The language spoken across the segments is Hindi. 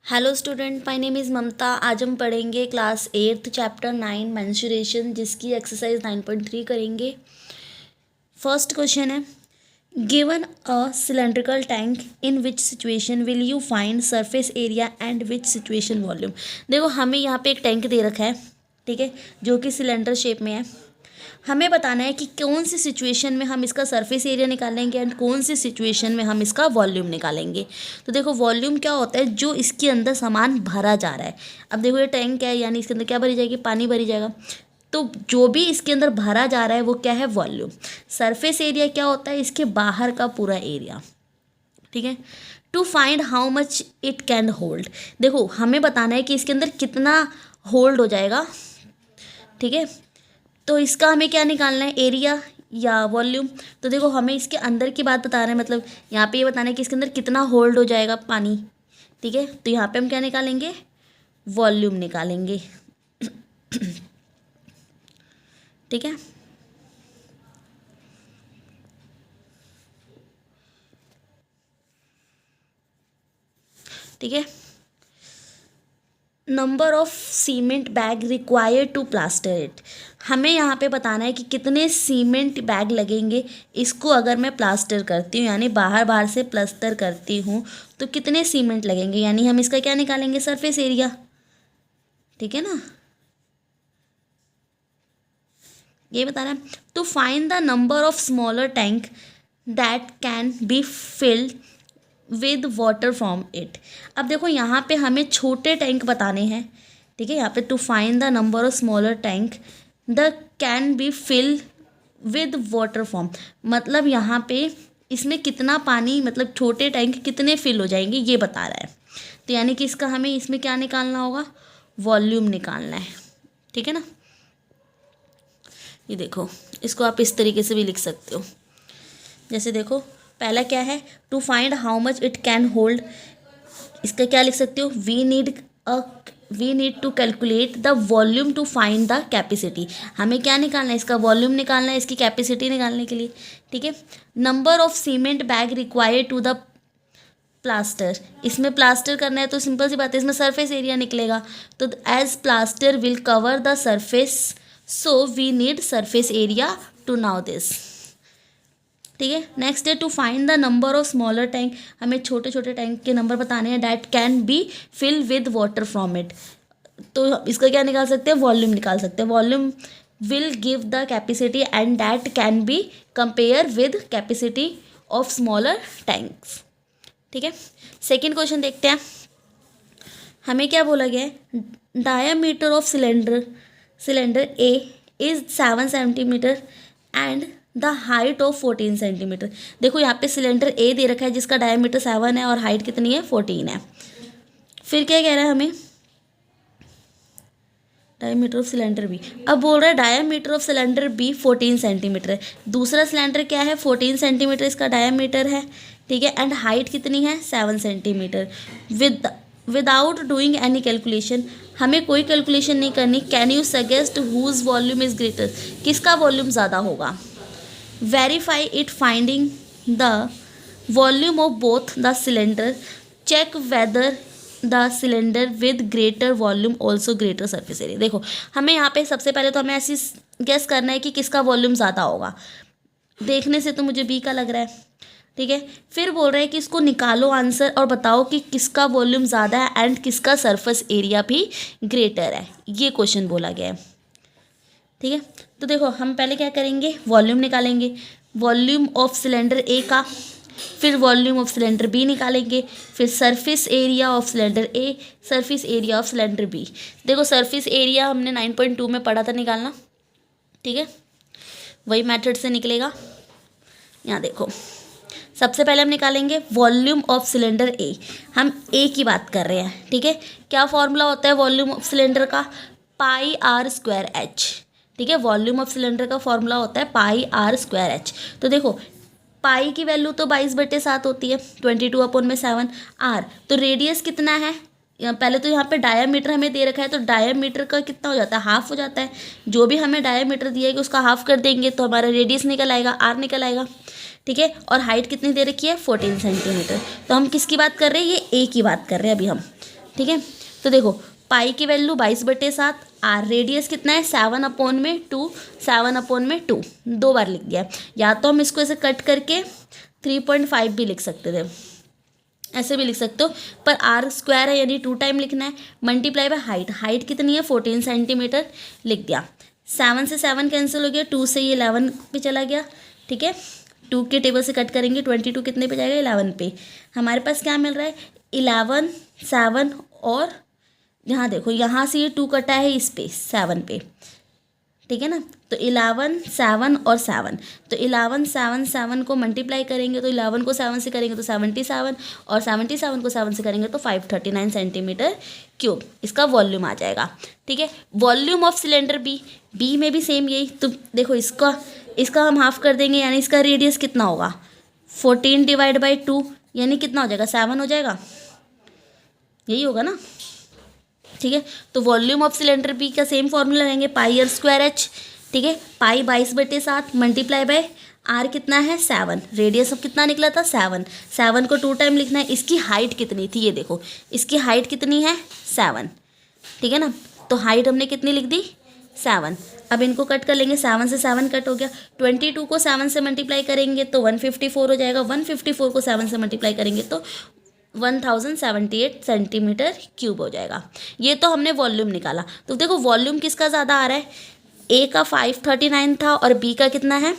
Hello student, my name is Mamta. आज हम पढ़ेंगे क्लास 8 चैप्टर 9 मेंस्ट्रुएशन, जिसकी एक्सरसाइज 9.3 करेंगे। फर्स्ट क्वेश्चन है, given a cylindrical tank in which situation will you find surface area and which situation volume. देखो हमें यहाँ पे एक टैंक दे रखा है, ठीक है, जो कि सिलेंडर शेप में है। हमें बताना है कि कौन सी सिचुएशन में हम इसका सरफेस एरिया निकालेंगे एंड कौन सी सिचुएशन में हम इसका वॉल्यूम निकालेंगे। तो देखो वॉल्यूम क्या होता है, जो इसके अंदर सामान भरा जा रहा है। अब देखो ये टैंक है, यानी इसके अंदर क्या भरी जाएगी, पानी भरी जाएगा। तो जो भी इसके अंदर भरा जा रहा है वो क्या है, वॉल्यूम। सरफेस एरिया क्या होता है, इसके बाहर का पूरा एरिया, ठीक है। To find how much it can hold, देखो हमें बताना है कि इसके अंदर कितना होल्ड हो जाएगा, ठीक है। तो इसका हमें क्या निकालना है, एरिया या वॉल्यूम। तो देखो हमें इसके अंदर की बात बता रहे हैं, मतलब यहाँ पे ये बताना है कि इसके अंदर कितना होल्ड हो जाएगा पानी, ठीक है। तो यहाँ पे हम क्या निकालेंगे, वॉल्यूम निकालेंगे, ठीक है। ठीक है, number of cement bag required to plaster it. हमें यहाँ पे बताना है कि कितने सीमेंट बैग लगेंगे इसको अगर मैं प्लास्टर करती हूँ, यानी बाहर बाहर से प्लास्टर करती हूँ तो कितने सीमेंट लगेंगे, यानी हम इसका क्या निकालेंगे, सरफेस एरिया, ठीक है ना। ये बता रहा है to find the number of smaller tank that can be filled with water from it. अब देखो यहाँ पे हमें छोटे टैंक बताने हैं, ठीक है। यहाँ पे to find the number of smaller tank the can be fill with water from, मतलब यहाँ पे इसमें कितना पानी, मतलब छोटे टैंक कितने फिल हो जाएंगे ये बता रहा है। तो यानी कि इसका हमें इसमें क्या निकालना होगा, वॉल्यूम निकालना है, ठीक है ना। ये देखो इसको आप इस तरीके से भी लिख सकते हो, जैसे देखो पहला क्या है, to find how much it can hold. इसका क्या लिख सकते हो, we need to calculate the volume to find the capacity. हमें क्या निकालना है, इसका वॉल्यूम निकालना है इसकी कैपेसिटी निकालने के लिए, ठीक है। Number of cement bag required to the plaster, इसमें प्लास्टर करना है तो सिंपल सी बात है, इसमें सरफेस एरिया निकलेगा। तो as plaster will cover the surface, so we need surface area to now this, ठीक है। नेक्स्ट है to find the number of smaller tank, हमें छोटे छोटे टैंक के नंबर बताने हैं, that can be fill with water from it. तो इसका क्या निकाल सकते हैं, वॉल्यूम निकाल सकते हैं। Volume will give the capacity and that can be compare with capacity of smaller tanks, ठीक है। सेकेंड क्वेश्चन देखते हैं, हमें क्या बोला गया है, diameter of cylinder A is 7 centimetre and the height of 14 centimetre. देखो यहाँ पे सिलेंडर ए दे रखा है जिसका डायमीटर 7 है और हाइट कितनी है, 14 है। फिर क्या कह रहा है हमें, डायमीटर ऑफ सिलेंडर बी। अब बोल रहा है diameter of cylinder be 14 centimetre है, दूसरा सिलेंडर क्या है, 14 सेंटीमीटर इसका डायमीटर है, ठीक है। एंड हाइट कितनी है, 7 centimetre. Without doing any calculation, हमें कोई कैलकुलेशन नहीं करनी। Can you suggest whose volume is greater, किसका वॉल्यूम ज़्यादा होगा। Verify it finding the volume of both the cylinder, check whether the cylinder with greater volume also greater surface area. देखो हमें यहाँ पे सबसे पहले तो हमें ऐसी गेस करना है कि किसका वॉल्यूम ज़्यादा होगा, देखने से तो मुझे बी का लग रहा है, ठीक है। फिर बोल रहे हैं कि इसको निकालो आंसर और बताओ कि किसका वॉल्यूम ज़्यादा है एंड किसका सरफेस एरिया भी ग्रेटर है, ये क्वेश्चन बोला गया है, ठीक है। तो देखो हम पहले क्या करेंगे, वॉल्यूम निकालेंगे, वॉल्यूम ऑफ सिलेंडर ए का, फिर वॉल्यूम ऑफ सिलेंडर बी निकालेंगे, फिर surface area of cylinder A, surface area of cylinder B. देखो सरफेस एरिया हमने 9.2 में पढ़ा था निकालना, ठीक है, वही मेथड से निकलेगा। यहाँ देखो सबसे पहले हम निकालेंगे वॉल्यूम ऑफ सिलेंडर ए, हम ए की बात कर रहे हैं, ठीक है। क्या फॉर्मूला होता है वॉल्यूम ऑफ सिलेंडर का, पाई आर स्क्वायर एच, ठीक है। वॉल्यूम ऑफ सिलेंडर का फॉर्मूला होता है पाई आर स्क्वायर एच। तो देखो पाई की वैल्यू तो 22/7 होती है, 22/7 आर, तो रेडियस कितना है, पहले तो यहाँ पे डायामीटर हमें दे रखा है, तो डायामीटर का कितना हो जाता है, हाफ हो जाता है। जो भी हमें डायामीटर दिया है कि उसका हाफ कर देंगे तो हमारा रेडियस निकल आएगा, आर निकल आएगा, ठीक है। और हाइट कितनी दे रखी है, 14 सेंटीमीटर। तो हम किसकी बात कर रहे हैं, ये ए की बात कर रहे हैं अभी हम, ठीक है। तो देखो पाई की वैल्यू 22/7, आर रेडियस कितना है 7/2, 7/2 दो बार लिख दिया। या तो हम इसको ऐसे कट करके 3.5 भी लिख सकते थे, ऐसे भी लिख सकते हो, पर आर स्क्वायर है यानी 2 टाइम लिखना है, मल्टीप्लाई बाय हाइट, हाइट कितनी है 14 सेंटीमीटर लिख दिया। 7 से 7 कैंसिल हो गया, 2 से ये 11 पे चला गया। ठीक है, 2 के टेबल से कट करेंगे 22 कितने पे जाएगा 11 पे। हमारे पास क्या मिल रहा है 11, 7 और यहाँ देखो यहाँ से ये 2 कटा है इस पे 7 पे। ठीक है ना, तो 11, 7 और 7, तो 11, 7, 7 को मल्टीप्लाई करेंगे तो 11 को 7 से करेंगे तो 77 और 77 को 7 से करेंगे तो 539 सेंटीमीटर क्यूब इसका वॉल्यूम आ जाएगा। ठीक है, वॉल्यूम ऑफ सिलेंडर बी में भी सेम यही। तो देखो इसका हम हाफ कर देंगे यानी इसका रेडियस कितना होगा 14/2 यानी कितना हो जाएगा 7 हो जाएगा, यही होगा ना। ठीक है, तो वॉल्यूम ऑफ सिलेंडर बी का सेम फॉर्मूला रहेंगे पाई आर स्क्वायर एच। ठीक है, पाई 22/7 मल्टीप्लाई बाय आर कितना है 7, रेडियस अब कितना निकला था 7, 7 को 2 टाइम लिखना है। इसकी हाइट कितनी थी ये देखो, इसकी हाइट कितनी है 7। ठीक है ना, तो हाइट हमने कितनी लिख दी 7। अब इनको कट कर लेंगे, 7 से 7 कट हो गया, 22 को 7 से मल्टीप्लाई करेंगे तो 154 हो जाएगा, 154 को 7 से मल्टीप्लाई करेंगे तो 1078 सेंटीमीटर क्यूब हो जाएगा। ये तो हमने वॉल्यूम निकाला। तो देखो वॉल्यूम किसका ज़्यादा आ रहा है, ए का 539 था और बी का कितना है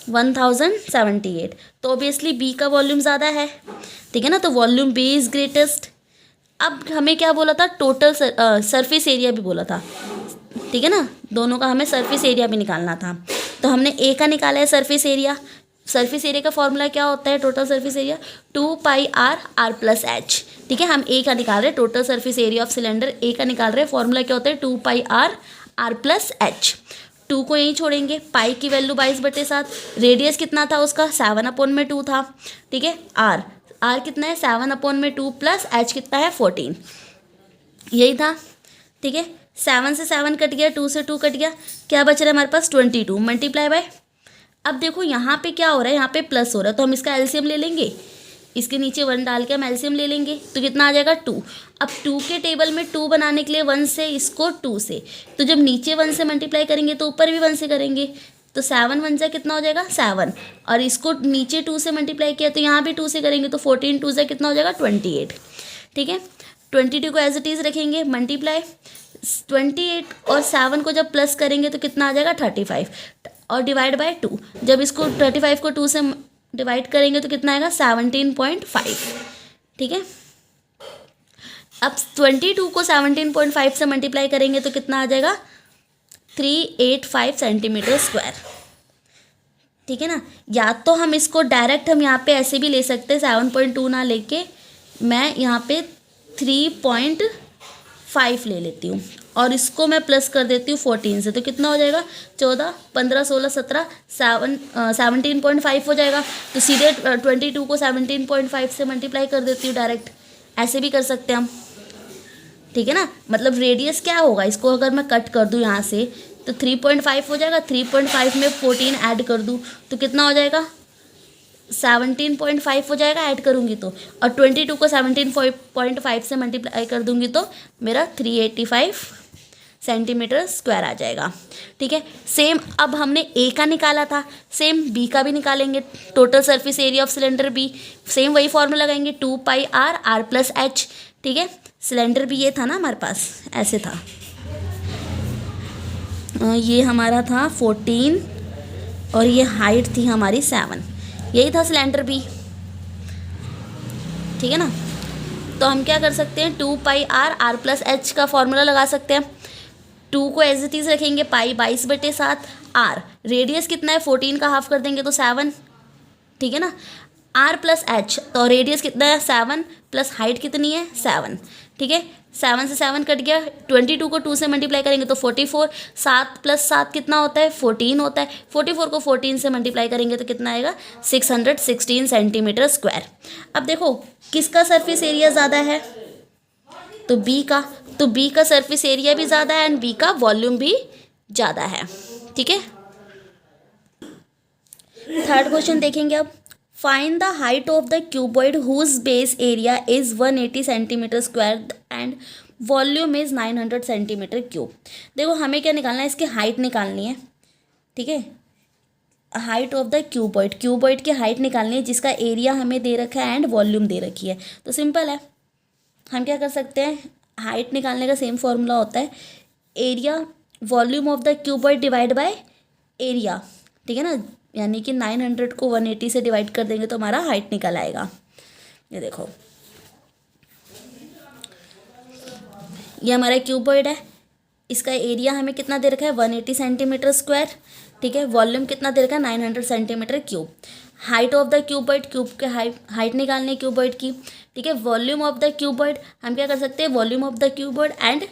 1078, तो ऑब्वियसली बी का वॉल्यूम ज़्यादा है। ठीक है ना, तो वॉल्यूम बी इज़ ग्रेटेस्ट। अब हमें क्या बोला था टोटल सरफेस एरिया भी बोला था। ठीक है ना, दोनों का हमें सरफेस एरिया भी निकालना था। तो हमने ए का निकाला है सरफेस एरिया। सरफेस एरिया का फॉर्मूला क्या होता है total surface area 2πr r+h। ठीक है, हम ए का निकाल रहे हैं total surface area of cylinder, A का निकाल रहे हैं, फॉर्मूला क्या होता है 2πr r+h। 2 को यहीं छोड़ेंगे, पाई की वैल्यू 22/7, रेडियस कितना था उसका 7/2 था। ठीक है, आर कितना है 7/2 प्लस h कितना है 14, यही था। ठीक है, 7 से 7 कट गया, 2 से 2 कट गया, क्या बच रहा है हमारे पास 22 मल्टीप्लाई बाय। अब देखो यहाँ पे क्या हो रहा है, यहाँ पे प्लस हो रहा है तो हम इसका एलसीएम ले लेंगे, इसके नीचे 1 डाल के हम एलसीएम ले लेंगे तो कितना आ जाएगा 2। अब 2 के टेबल में 2 बनाने के लिए 1 से, इसको 2 से, तो जब नीचे 1 से मल्टीप्लाई करेंगे तो ऊपर भी 1 से करेंगे, तो 7 1 जा कितना हो जाएगा 7, और इसको नीचे 2 से मल्टीप्लाई किया तो यहाँ भी 2 से करेंगे तो 14 2 जा कितना हो जाएगा 28। ठीक है, 22 को एज इट इज़ रखेंगे, मल्टीप्लाई 28 और 7 को जब प्लस करेंगे तो कितना आ जाएगा 35 और डिवाइड बाय 2, जब इसको 35 को 2 से डिवाइड करेंगे तो कितना आएगा 17.5। ठीक है, अब 22 को 17.5 से मल्टीप्लाई करेंगे तो कितना आ जाएगा 385 सेंटीमीटर स्क्वायर। ठीक है ना, या तो हम इसको डायरेक्ट हम यहाँ पे ऐसे भी ले सकते हैं 7.2 ना लेके मैं यहाँ पे 3.5 ले लेती हूँ और इसको मैं प्लस कर देती हूँ 14 से, तो कितना हो जाएगा 14, 15, 16, 17, 17.5 हो जाएगा। तो सीधे 22 को 17.5 से मल्टीप्लाई कर देती हूँ डायरेक्ट, ऐसे भी कर सकते हैं हम। ठीक है ना, मतलब रेडियस क्या होगा, इसको अगर मैं कट कर दूँ यहाँ से तो 3.5 हो जाएगा, 3.5 में 14 ऐड कर दूँ तो कितना हो जाएगा 17.5 हो जाएगा ऐड करूँगी तो, और 22 को 17.5 से मल्टीप्लाई कर दूँगी तो मेरा 385 सेंटीमीटर स्क्वायर आ जाएगा। ठीक है, सेम अब हमने ए का निकाला था, सेम बी का भी निकालेंगे, total surface area of cylinder B, same वही फॉर्मूला लगाएंगे 2πr r+h। ठीक है, सिलेंडर भी ये था ना हमारे पास, ऐसे था, ये हमारा था 14 और ये हाइट थी हमारी 7, यही था सिलेंडर बी। ठीक है ना, तो हम क्या कर सकते हैं 2πr r+h का फॉर्मूला लगा सकते हैं। 2 को एज इट इज़ रखेंगे, पाई 22/7, आर रेडियस कितना है 14 का हाफ कर देंगे तो 7। ठीक है ना, r+h तो रेडियस कितना है 7 प्लस हाइट कितनी है 7। ठीक है, 7 से 7 कट गया, 22 को 2 से मल्टीप्लाई करेंगे तो 44, 7 + 7 कितना होता है 14 होता है, 44 को 14 से मल्टीप्लाई करेंगे तो कितना आएगा 616 सेंटीमीटर स्क्वायर। अब देखो किसका सरफेस एरिया ज़्यादा है, तो बी का, तो बी का सरफेस एरिया भी ज़्यादा है एंड बी का वॉल्यूम भी ज़्यादा है। ठीक है, थर्ड क्वेश्चन देखेंगे अब। Find the height of the cuboid whose base area is 180 centimetre square and volume is 900 centimetre cube. देखो हमें क्या निकालना है, इसकी हाइट निकालनी है, ठीक है। Height of the cuboid, cuboid की हाइट निकालनी है जिसका एरिया हमें दे रखा है एंड वॉल्यूम दे रखी है। तो सिंपल है, हम क्या कर सकते हैं, हाइट निकालने का सेम फॉर्मूला होता है area volume of the cuboid divide by area, ठीक है ना। यानी कि 900 को 180 से डिवाइड कर देंगे तो हमारा हाइट निकल आएगा। ये देखो, ये हमारा क्यूबॉइड है, इसका एरिया हमें कितना दे रखा है 180 सेंटीमीटर स्क्वायर, ठीक है। वॉल्यूम कितना दे रखा है 900 centimetre cube. Height of the cuboid, cube के हाइट निकालनी है क्यूबॉइड की, ठीक है। वॉल्यूम ऑफ द क्यूबॉइड हम क्या कर सकते हैं, volume of the cuboid and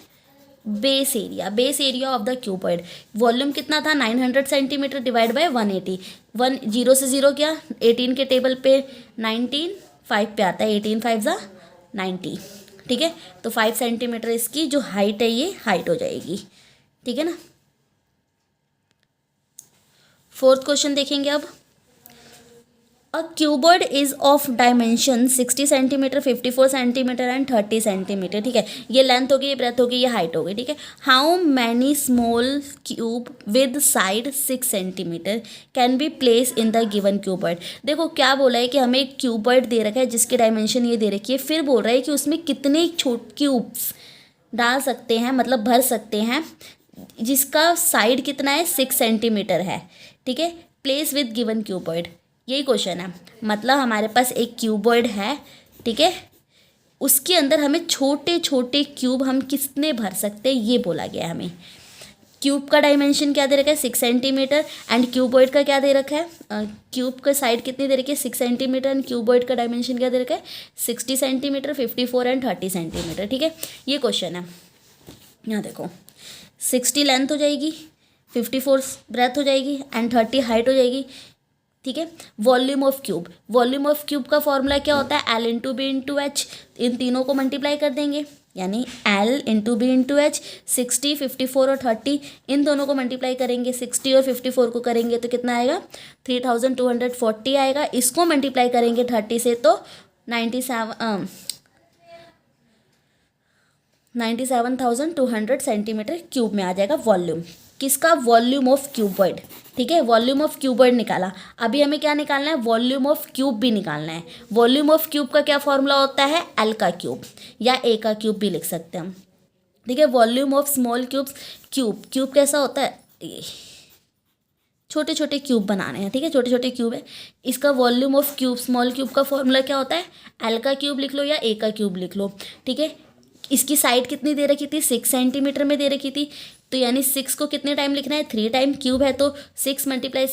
base area, base area of the cuboid. Volume कितना था 900 सेंटीमीटर डिवाइड बाय 180, 0 से 0 क्या, 18 के टेबल पे 19 5 पे आता है, 18 5 ज़ा 90, ठीक है। तो 5 सेंटीमीटर इसकी जो हाइट है ये हाइट हो जाएगी, ठीक है ना। फोर्थ क्वेश्चन देखेंगे अब। A cuboid is of dimension 60 centimetre 54 centimetre and 30 centimetre, ठीक है। ये लेंथ होगी, ये ब्रेथ होगी, ये हाइट होगी, ठीक है। How many small cube with side 6 centimetre can be place in the given cuboid. देखो क्या बोला है कि हमें एक क्यूबॉइड दे रखा है जिसकी डायमेंशन ये दे रखी है, फिर बोल रहा है कि उसमें कितने क्यूब्स डाल सकते हैं, मतलब भर सकते हैं, जिसका साइड कितना है 6 सेंटीमीटर है, ठीक है। प्लेस विद गिवन क्यूबॉइड, यही क्वेश्चन है। मतलब हमारे पास एक क्यूबॉइड है, ठीक है, उसके अंदर हमें छोटे छोटे क्यूब हम कितने भर सकते हैं ये बोला गया है हमें। क्यूब का डायमेंशन क्या दे रखा है 6 सेंटीमीटर एंड क्यूबॉइड का क्या दे रखा है, क्यूब का साइड कितनी दे रखी है 6 सेंटीमीटर एंड क्यूबॉइड का डायमेंशन क्या दे रखा है 60 सेंटीमीटर 54 एंड 30 सेंटीमीटर, ठीक है। ये क्वेश्चन है। यहाँ देखो 60 लेंथ हो जाएगी, 54 ब्रेथ हो जाएगी एंड 30 हाइट हो जाएगी, ठीक है। Volume of cube, volume of cube का फॉर्मूला क्या होता है L into B into H, इन तीनों को मल्टीप्लाई कर देंगे, यानी L into B into H. 60 54 और 30 इन दोनों को मल्टीप्लाई करेंगे, 60 और 54 को करेंगे तो कितना आएगा 3240 आएगा। इसको मल्टीप्लाई करेंगे 30 से तो 97,200 सेंटीमीटर क्यूब में आ जाएगा वॉल्यूम। किसका, वॉल्यूम ऑफ क्यूबॉइड, ठीक है। वॉल्यूम ऑफ क्यूबॉइड निकाला, अभी हमें क्या निकालना है, वॉल्यूम ऑफ क्यूब भी निकालना है। वॉल्यूम ऑफ क्यूब का क्या फॉर्मूला होता है L का क्यूब या A का क्यूब भी लिख सकते हैं हम, ठीक है। Volume of small cubes, cube कैसा होता है, छोटे छोटे क्यूब बनाने हैं, ठीक है, छोटे छोटे क्यूब है। इसका volume of cube small cube का फॉर्मूला क्या होता है, L का क्यूब लिख लो या A का क्यूब लिख लो, ठीक है। इसकी साइड कितनी दे रखी थी 6 सेंटीमीटर में दे रखी थी, तो यानी 6 को कितने टाइम लिखना है 3 टाइम, क्यूब है तो 6 मल्टीप्लाई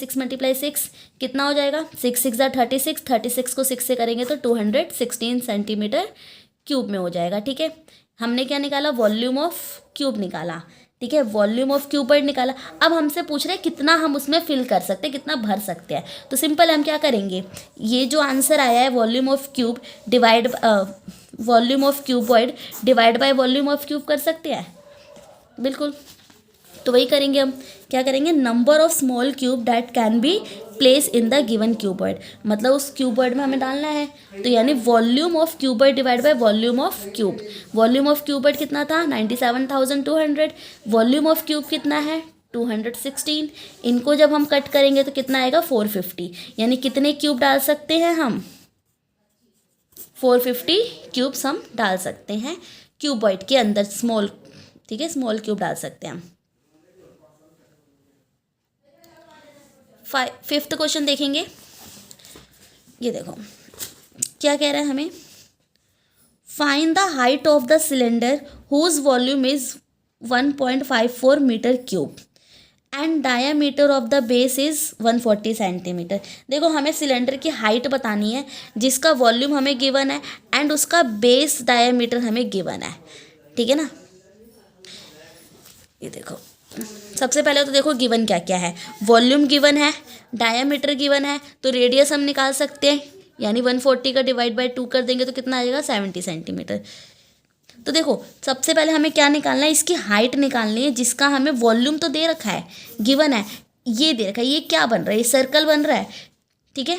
6 कितना हो जाएगा 6 6 36, 36 को 6 से करेंगे तो 216 सेंटीमीटर क्यूब में हो जाएगा, ठीक है। हमने क्या निकाला, वॉल्यूम ऑफ क्यूब निकाला, ठीक है, वॉल्यूम ऑफ क्यूबॉइड निकाला। अब हमसे पूछ रहे हैं कितना हम उसमें फिल कर सकते हैं, कितना भर सकते हैं। तो सिंपल हम क्या करेंगे, ये जो आंसर आया है volume of cube divide volume of cuboid divide by volume of cube कर सकते हैं, बिल्कुल। तो वही करेंगे हम, क्या करेंगे, number of small cube that can B place in the given cuboid, मतलब उस क्यूबॉइड में हमें डालना है। तो यानी volume of cuboid divide by volume of cube. Volume of cuboid कितना था 97,200, वॉल्यूम ऑफ क्यूब कितना है 216। इनको जब हम कट करेंगे तो कितना आएगा 450, यानी कितने क्यूब डाल सकते हैं हम 450 क्यूब्स हम डाल सकते हैं क्यूबॉइड के अंदर, स्मॉल, ठीक है, स्मॉल क्यूब डाल सकते हैं हम। फिफ्थ क्वेश्चन देखेंगे। ये देखो क्या कह रहा है हमें, find the height of the cylinder whose volume is 1.54 metre cube and diameter of the base is 140 centimetre. देखो हमें सिलेंडर की हाइट बतानी है जिसका वॉल्यूम हमें गिवन है एंड उसका बेस डायामीटर हमें गिवन है, ठीक है ना। ये देखो सबसे पहले तो देखो गिवन क्या क्या है, वॉल्यूम गिवन है, डायामीटर गिवन है, तो रेडियस हम निकाल सकते हैं, यानी 140 का डिवाइड बाय 2 कर देंगे तो कितना आ जाएगा 70 सेंटीमीटर। तो देखो सबसे पहले हमें क्या निकालना है, इसकी हाइट निकालनी है जिसका हमें वॉल्यूम तो दे रखा है, गिवन है, ये दे रखा है, ये क्या बन रहा है, ये सर्कल बन रहा है, ठीक है।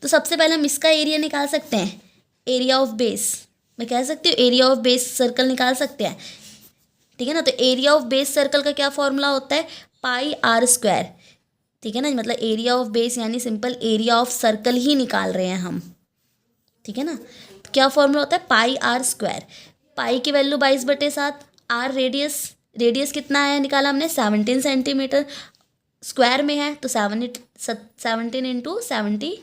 तो सबसे पहले हम इसका एरिया निकाल सकते हैं, एरिया ऑफ बेस, मैं कह सकती हूँ एरिया ऑफ बेस सर्कल निकाल सकते हैं, ठीक है ना। तो एरिया ऑफ बेस सर्कल का क्या फॉर्मूला होता है, पाई आर स्क्वायर, ठीक है ना। मतलब एरिया ऑफ बेस यानी सिंपल एरिया ऑफ सर्कल ही निकाल रहे हैं हम, ठीक है ना। तो क्या फॉर्मूला होता है, पाई आर स्क्वायर, पाई की वैल्यू 22/7, आर रेडियस, रेडियस कितना है निकाला हमने 17 सेंटीमीटर, स्क्वायर में है तो 17 इंटू 70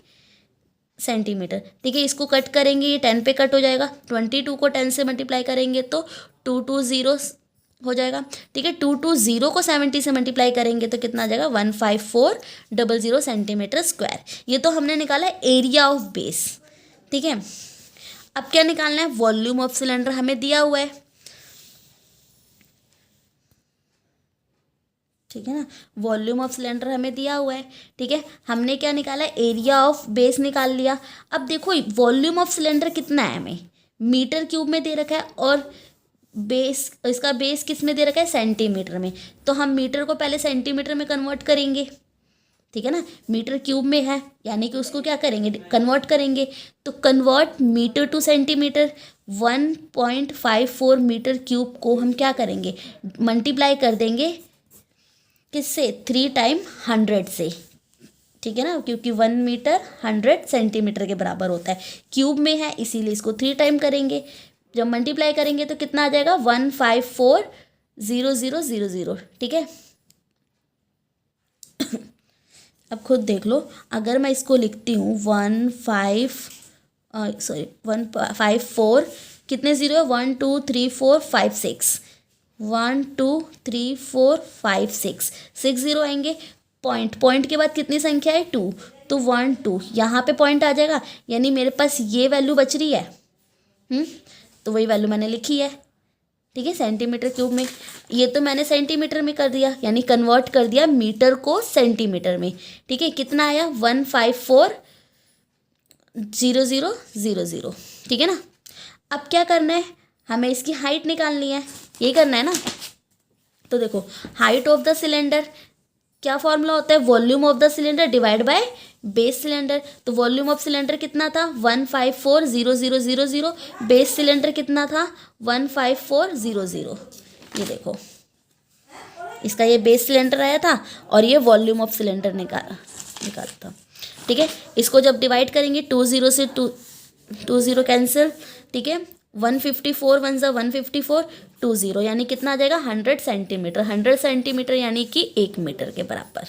सेंटीमीटर, ठीक है। इसको कट करेंगे, ये 10 पे कट हो जाएगा, 22 को 10 से मल्टीप्लाई करेंगे तो 220 हो जाएगा, ठीक है। 220 को 70 से मल्टीप्लाई करेंगे तो कितना आ जाएगा 15400 सेंटीमीटर स्क्वायर। ये तो हमने निकाला एरिया ऑफ बेस, ठीक है। अब क्या निकालना है, वॉल्यूम ऑफ सिलेंडर हमें दिया हुआ है, ठीक है ना। वॉल्यूम ऑफ सिलेंडर हमें दिया हुआ है, ठीक है। हमने क्या निकाला, एरिया ऑफ बेस निकाल लिया। अब देखो वॉल्यूम ऑफ सिलेंडर कितना है, हमें मीटर क्यूब में दे रखा है और बेस, इसका बेस किस में दे रखा है, सेंटीमीटर में। तो हम मीटर को पहले सेंटीमीटर में कन्वर्ट करेंगे, ठीक है ना। मीटर क्यूब में है यानी कि उसको क्या करेंगे, कन्वर्ट करेंगे। तो convert metre to centimetre, 1.54 metre cube को हम क्या करेंगे, मल्टीप्लाई कर देंगे किससे, 3 टाइम 100 से, ठीक है ना, क्योंकि 1 मीटर 100 सेंटीमीटर के बराबर होता है, क्यूब में है इसीलिए इसको 3 टाइम करेंगे। जब मल्टीप्लाई करेंगे तो कितना आ जाएगा 1540000, ठीक है। अब खुद देख लो, अगर मैं इसको लिखती हूँ 154, कितने ज़ीरो है, 1 2 3 4 5 6, 1 2 3 4 5 6, 6 ज़ीरो आएंगे। पॉइंट, पॉइंट के बाद कितनी संख्या है 2, तो 1 2 यहाँ पे पॉइंट आ जाएगा, यानी मेरे पास ये वैल्यू बच रही है, तो वही वैल्यू मैंने लिखी है, ठीक है, सेंटीमीटर क्यूब में। ये तो मैंने सेंटीमीटर में कर दिया, यानी कन्वर्ट कर दिया मीटर को सेंटीमीटर में, ठीक है। कितना आया 1540000, ठीक है ना। अब क्या करना है, हमें इसकी हाइट निकालनी है, ये करना है ना। तो देखो हाइट ऑफ द सिलेंडर, क्या फॉर्मूला होता है, volume of the cylinder divide by base cylinder. तो वॉल्यूम ऑफ सिलेंडर कितना था 1540000, बेस सिलेंडर कितना था 15400। ये देखो इसका ये बेस सिलेंडर आया था और ये वॉल्यूम ऑफ सिलेंडर निकाला था, ठीक है। इसको जब डिवाइड करेंगे 20 से 20 कैंसिल, ठीक है। 154 1 ज़ा 154, 20 यानी कितना आ जाएगा 100 सेंटीमीटर, 100 सेंटीमीटर यानी कि 1 मीटर के बराबर,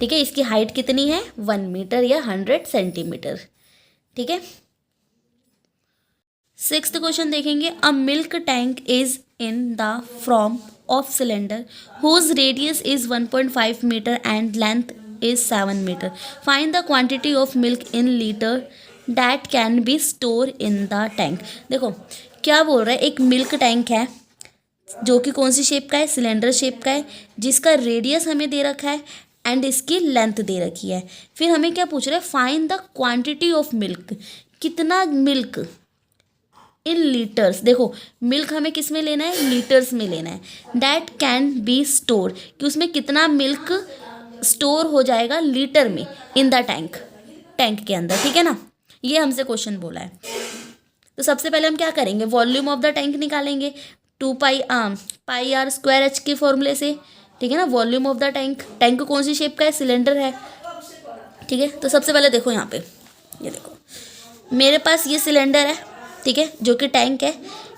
ठीक है। इसकी हाइट कितनी है 1 मीटर या 100 सेंटीमीटर, ठीक है। 6th क्वेश्चन देखेंगे, a milk tank is in the form of cylinder whose radius is 1.5 metre and length is 7 metre, find the quantity of milk in litre that can be store in the tank. देखो क्या बोल रहा है, एक मिल्क टैंक है जो कि कौन सी शेप का है, सिलेंडर शेप का है, जिसका रेडियस हमें दे रखा है एंड इसकी लेंथ दे रखी है। फिर हमें क्या पूछ रहा है, find the quantity of milk, कितना मिल्क इन लीटर्स। देखो मिल्क हमें किस में लेना है, लीटर्स में लेना है। दैट कैन बी स्टोर, कि उसमें कितना मिल्क स्टोर हो जाएगा लीटर में इन द टैंक, टैंक के अंदर, ठीक है ना। ये हमसे क्वेश्चन बोला है। तो सबसे पहले हम क्या करेंगे, वॉल्यूम ऑफ द टैंक निकालेंगे 2 पाई आर स्क्वायर एच के फॉर्मूले से, ठीक है ना। Volume of the tank, tank कौन सी शेप का है, सिलेंडर है, ठीक है। तो सबसे पहले देखो यहाँ पे, ये देखो मेरे पास ये सिलेंडर है, ठीक है, जो कि टैंक है,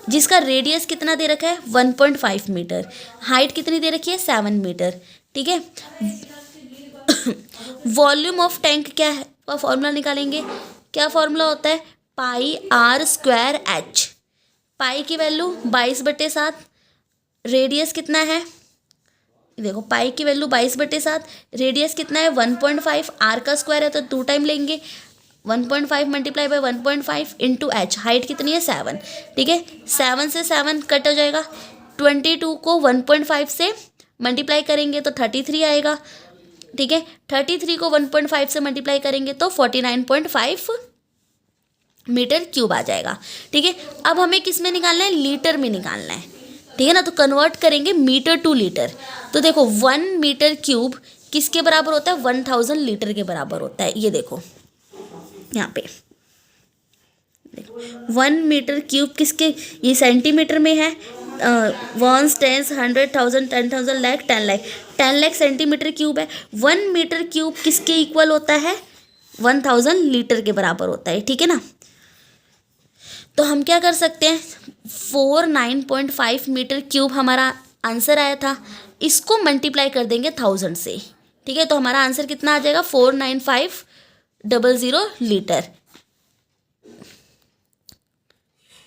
जिसका रेडियस कितना दे रखा है 1.5 मीटर, हाइट कितनी दे रखी है 7 मीटर, ठीक है। वॉल्यूम ऑफ टैंक क्या है, फॉर्मूला निकालेंगे, क्या फॉर्मूला होता है, पाई आर स्क्वायर एच, पाई की वैल्यू 22/7, रेडियस कितना है, देखो पाई की वैल्यू 22/7, रेडियस कितना है 1.5, आर का स्क्वायर है तो 2 टाइम लेंगे, 1.5 multiply by 1.5 into H, height कितनी है 7, ठीक है। 7 से 7 कट हो जाएगा, 22 को 1.5 से मल्टीप्लाई करेंगे तो 33 आएगा, ठीक है। 33 को 1.5 से मल्टीप्लाई करेंगे तो 49.5 मीटर क्यूब आ जाएगा, ठीक है। अब हमें किस में निकालना है, लीटर में निकालना है, ठीक है ना। तो कन्वर्ट करेंगे मीटर टू लीटर। तो देखो 1 मीटर क्यूब किसके बराबर होता है, 1000 लीटर के बराबर होता है। ये देखो यहाँ पे 1 मीटर क्यूब किसके, ये सेंटीमीटर में है, ones, tens, 100,000, 10,000, lakh, 10 lakh, 10 lakh centimetre cube है। 1 मीटर क्यूब किसके इक्वल होता है, 1,000 लीटर के बराबर होता है, ठीक है ना। तो हम क्या कर सकते हैं, 49.5 मीटर क्यूब हमारा आंसर आया था, इसको मल्टीप्लाई कर देंगे 1000 से, ठीक है। तो हमारा आंसर कितना आ जाएगा, 49500 लीटर,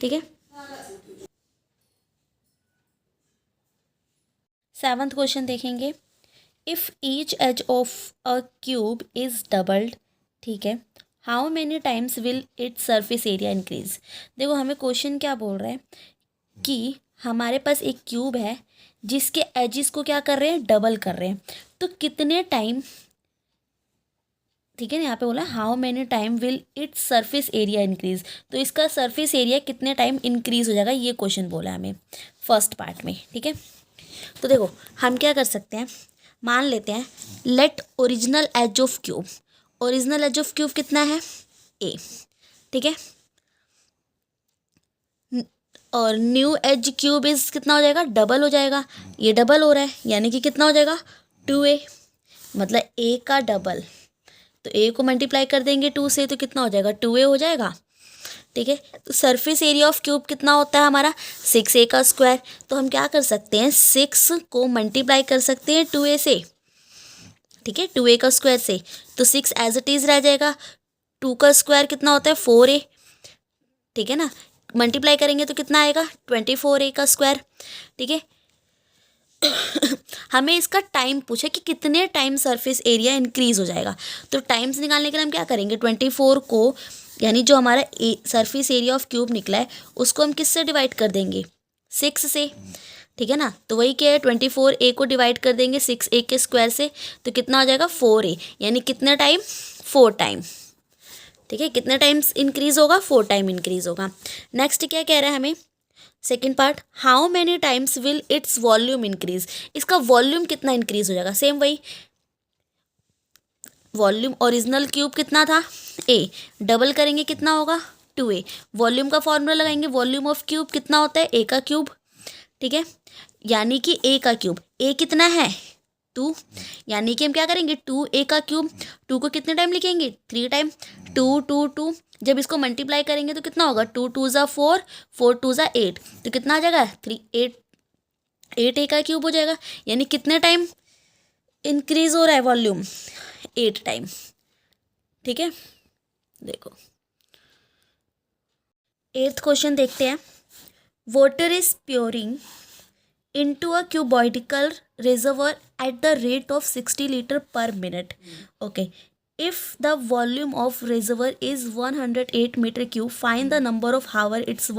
ठीक है। 7th क्वेश्चन देखेंगे। If each edge of a cube is doubled, ठीक है, how many times will its surface area increase. देखो हमें क्वेश्चन क्या बोल रहा है कि हमारे पास एक क्यूब है जिसके एजिस को क्या कर रहे हैं, डबल कर रहे हैं, तो कितने टाइम, ठीक है ना, यहाँ पे बोला how many time will its surface area increase, तो इसका सरफेस एरिया कितने टाइम इंक्रीज हो जाएगा, ये क्वेश्चन बोला है हमें फर्स्ट पार्ट में, ठीक है। तो देखो हम क्या कर सकते हैं, मान लेते हैं let original edge of cube, original edge of cube कितना है, ए, ठीक है, और न्यू एज क्यूब इज कितना हो जाएगा, डबल हो जाएगा, ये डबल हो रहा है यानी कि कितना हो जाएगा 2a, मतलब a का डबल, तो a को मल्टीप्लाई कर देंगे 2 से तो कितना हो जाएगा 2a हो जाएगा, ठीक है। तो सरफेस एरिया ऑफ क्यूब कितना होता है हमारा 6a का स्क्वायर, तो हम क्या कर सकते हैं 6 को मल्टीप्लाई कर सकते हैं 2a से, ठीक है, 2a का स्क्वायर से, तो 6 एज इट इज़ रह जाएगा, 2 का स्क्वायर कितना होता है 4a, ठीक है ना, मल्टीप्लाई करेंगे तो कितना आएगा 24a का स्क्वायर, ठीक है। हमें इसका टाइम पूछे कि कितने टाइम सरफेस एरिया इंक्रीज हो जाएगा, तो टाइम्स निकालने के लिए हम क्या करेंगे 24 को, यानी जो हमारा सरफेस एरिया ऑफ क्यूब निकला है उसको हम किससे डिवाइड कर देंगे 6 से, ठीक है ना। तो वही क्या है 24a को डिवाइड कर देंगे 6a के स्क्वायर से, तो कितना हो जाएगा 4a, यानी कितना टाइम 4 टाइम, ठीक है, कितने टाइम्स इंक्रीज होगा 4 टाइम इंक्रीज होगा। नेक्स्ट क्या कह रहा है हमें, second part, how many times will its volume increase, इसका वॉल्यूम कितना इंक्रीज हो जाएगा, सेम वही वॉल्यूम, ओरिजिनल क्यूब कितना था a, डबल करेंगे कितना होगा 2a, वॉल्यूम का फॉर्मूला लगाएंगे, वॉल्यूम ऑफ क्यूब कितना होता है a का क्यूब, ठीक है, यानी कि a का क्यूब, a कितना है 2, यानी कि हम क्या करेंगे 2a का क्यूब, 2 को कितने टाइम लिखेंगे 3 टाइम, 2 2 2, जब इसको मल्टीप्लाई करेंगे तो कितना होगा 2 2 ज़ा 4, 4 2 ज़ा 8, तो कितना आ जाएगा 3 8, 8a का क्यूब हो जाएगा, यानी कितने टाइम इंक्रीज हो रहा है वॉल्यूम 8 टाइम, ठीक है। देखो 8th क्वेश्चन देखते हैं। Water is pouring into a cuboidal reservoir at the rate of 60 liter per minute. Okay. If the volume of reservoir is 108 meter cube, find the number of hour it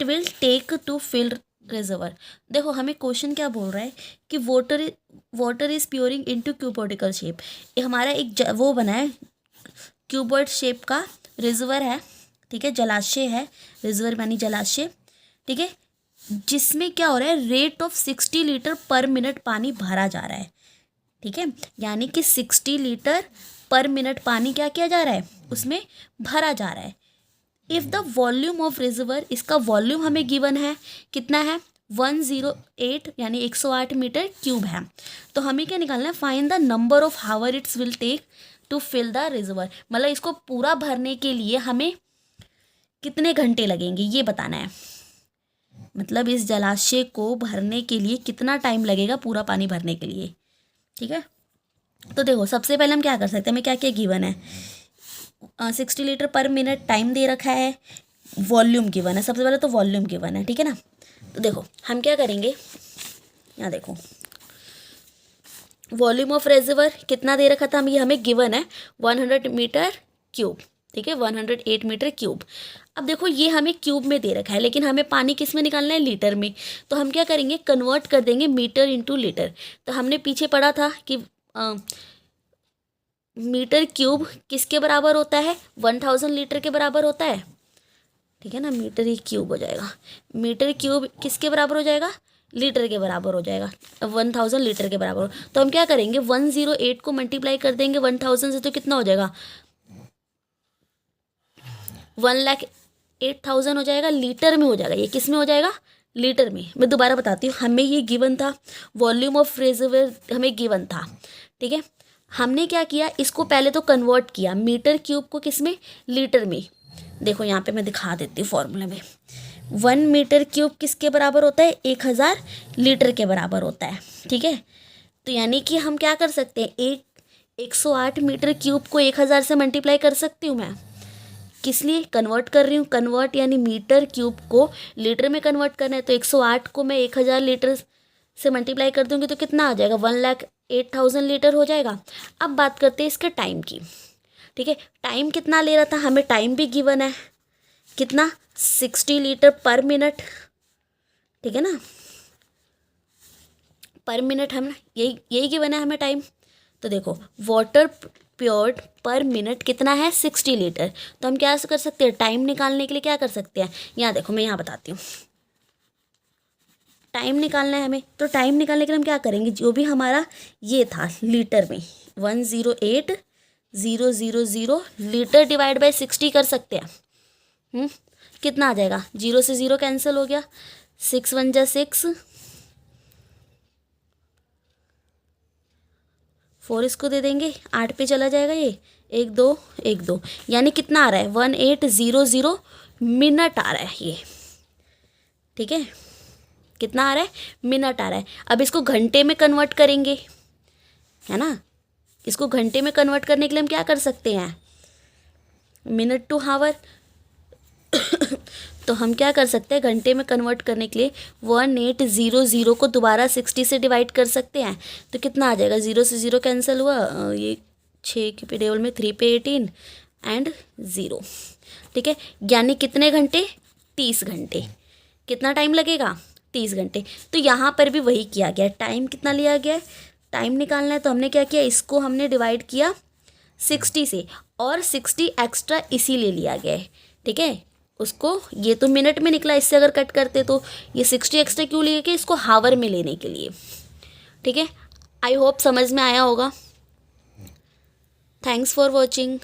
will take to fill reservoir. देखो हमें क्वेश्चन क्या बोल रहा है कि वाटर इज प्योरिंग इनटू क्यूबॉइडिकल शेप, ये हमारा एक वो बना है क्यूबॉइड शेप का रिजर्वर है, ठीक है, जलाशय है, रिजर्वर यानी जलाशय, ठीक है, जिसमें क्या हो रहा है रेट ऑफ 60 लीटर पर मिनट पानी भरा जा रहा है, ठीक है, यानी कि 60 लीटर पर मिनट पानी क्या किया जा रहा है उसमें भरा जा रहा है। If the volume of reservoir, इसका वॉल्यूम हमें गिवन है कितना है 108 यानी 108 मीटर क्यूब है, तो हमें क्या निकालना है find the number of hour its will take to fill the reservoir, मतलब इसको पूरा भरने के लिए हमें कितने घंटे लगेंगे ये बताना है, मतलब इस जलाशय को भरने के लिए कितना टाइम लगेगा पूरा पानी भरने के लिए, ठीक है। तो देखो सबसे पहले हम क्या कर सकते हैं, हमें क्या क्या गिवन है 60 लीटर पर मिनट टाइम दे रखा है, वॉल्यूम गिवन है, सबसे पहले तो वॉल्यूम गिवन है, ठीक है ना। तो देखो हम क्या करेंगे, यहाँ देखो वॉल्यूम ऑफ रिजर्वर कितना दे रखा था हमें गिवन है 100 मीटर क्यूब, ठीक है, 108 मीटर क्यूब। अब देखो ये हमें क्यूब में दे रखा है, लेकिन हमें पानी किस में निकालना है लीटर में, तो हम क्या करेंगे कन्वर्ट कर देंगे मीटर इंटू लीटर। तो हमने पीछे पढ़ा था कि मीटर क्यूब किसके बराबर होता है 1000 लीटर के बराबर होता है, ठीक है ना, मीटर ही क्यूब हो जाएगा, मीटर क्यूब किसके बराबर हो जाएगा लीटर के बराबर हो जाएगा, 1000 लीटर के बराबर हो। तो हम क्या करेंगे 108 को मल्टीप्लाई कर देंगे 1000 से, तो कितना हो जाएगा 1,08,000 हो जाएगा, लीटर में हो जाएगा। ये किस में हो जाएगा? लीटर में। मैं दोबारा बताती हूँ, हमें ये गिवन था, वॉल्यूम ऑफ रिजर्वेयर हमें गिवन था, ठीक है। हमने क्या किया, इसको पहले तो कन्वर्ट किया मीटर क्यूब को किस में? लीटर में। देखो यहाँ पे मैं दिखा देती हूँ फॉर्मूले में। 1 मीटर क्यूब किसके बराबर होता है? 1000 लीटर के बराबर होता है, ठीक है। तो यानी कि हम क्या कर सकते हैं, 108 मीटर क्यूब को 1000 से मल्टीप्लाई कर सकती हूँ मैं। किस लिए कन्वर्ट कर रही हूँ? कन्वर्ट यानी मीटर क्यूब को लीटर में कन्वर्ट करना है, तो 108 को मैं 1000 लीटर से मल्टीप्लाई कर दूंगी तो कितना आ जाएगा? 1,08,000 लीटर हो जाएगा। अब बात करते हैं इसके टाइम की, ठीक है। टाइम कितना ले रहा था? हमें टाइम भी गिवन है, कितना? 60 लीटर पर मिनट, ठीक है ना, पर मिनट। हम यही गिवन है हमें टाइम। तो देखो वाटर प्योर्ड पर मिनट कितना है? 60 लीटर। तो हम क्या कर सकते हैं, टाइम निकालने के लिए क्या कर सकते हैं, यहाँ देखो मैं यहाँ बताती हूँ। टाइम निकालना है हमें, तो टाइम निकालने के लिए हम क्या करेंगे, जो भी हमारा ये था लीटर में 108,000 लीटर डिवाइड बाय 60 कर सकते हैं। कितना आ जाएगा? 0 से 0 कैंसिल हो गया, 6 1 जा 6, 4 इसको दे देंगे, 8 पे चला जाएगा ये, 1 2 1 2, यानी कितना आ रहा है? 1800 मिनट आ रहा है ये, ठीक है। कितना आ रहा है? मिनट आ रहा है। अब इसको घंटे में कन्वर्ट करेंगे, है ना। इसको घंटे में कन्वर्ट करने के लिए हम क्या कर सकते हैं, मिनट टू हावर। तो हम क्या कर सकते हैं, घंटे में कन्वर्ट करने के लिए 1800 को दोबारा 60 से डिवाइड कर सकते हैं, तो कितना आ जाएगा? 0 से 0 कैंसिल हुआ, ये 6 के टेबल में 3 पे 18 एंड 0, ठीक है। यानी कितने घंटे? 30 घंटे। कितना टाइम लगेगा? 30 घंटे। तो यहाँ पर भी वही किया गया, टाइम कितना लिया गया है, टाइम निकालना है, तो हमने क्या किया, इसको हमने डिवाइड किया 60 से, और 60 एक्स्ट्रा इसीलिए लिया गया है, ठीक है। उसको, ये तो मिनट में निकला, इससे अगर कट करते तो ये 60 एक्स्ट्रा क्यों लिए कि इसको हावर में लेने के लिए, ठीक है। आई होप समझ में आया होगा। Thanks for watching.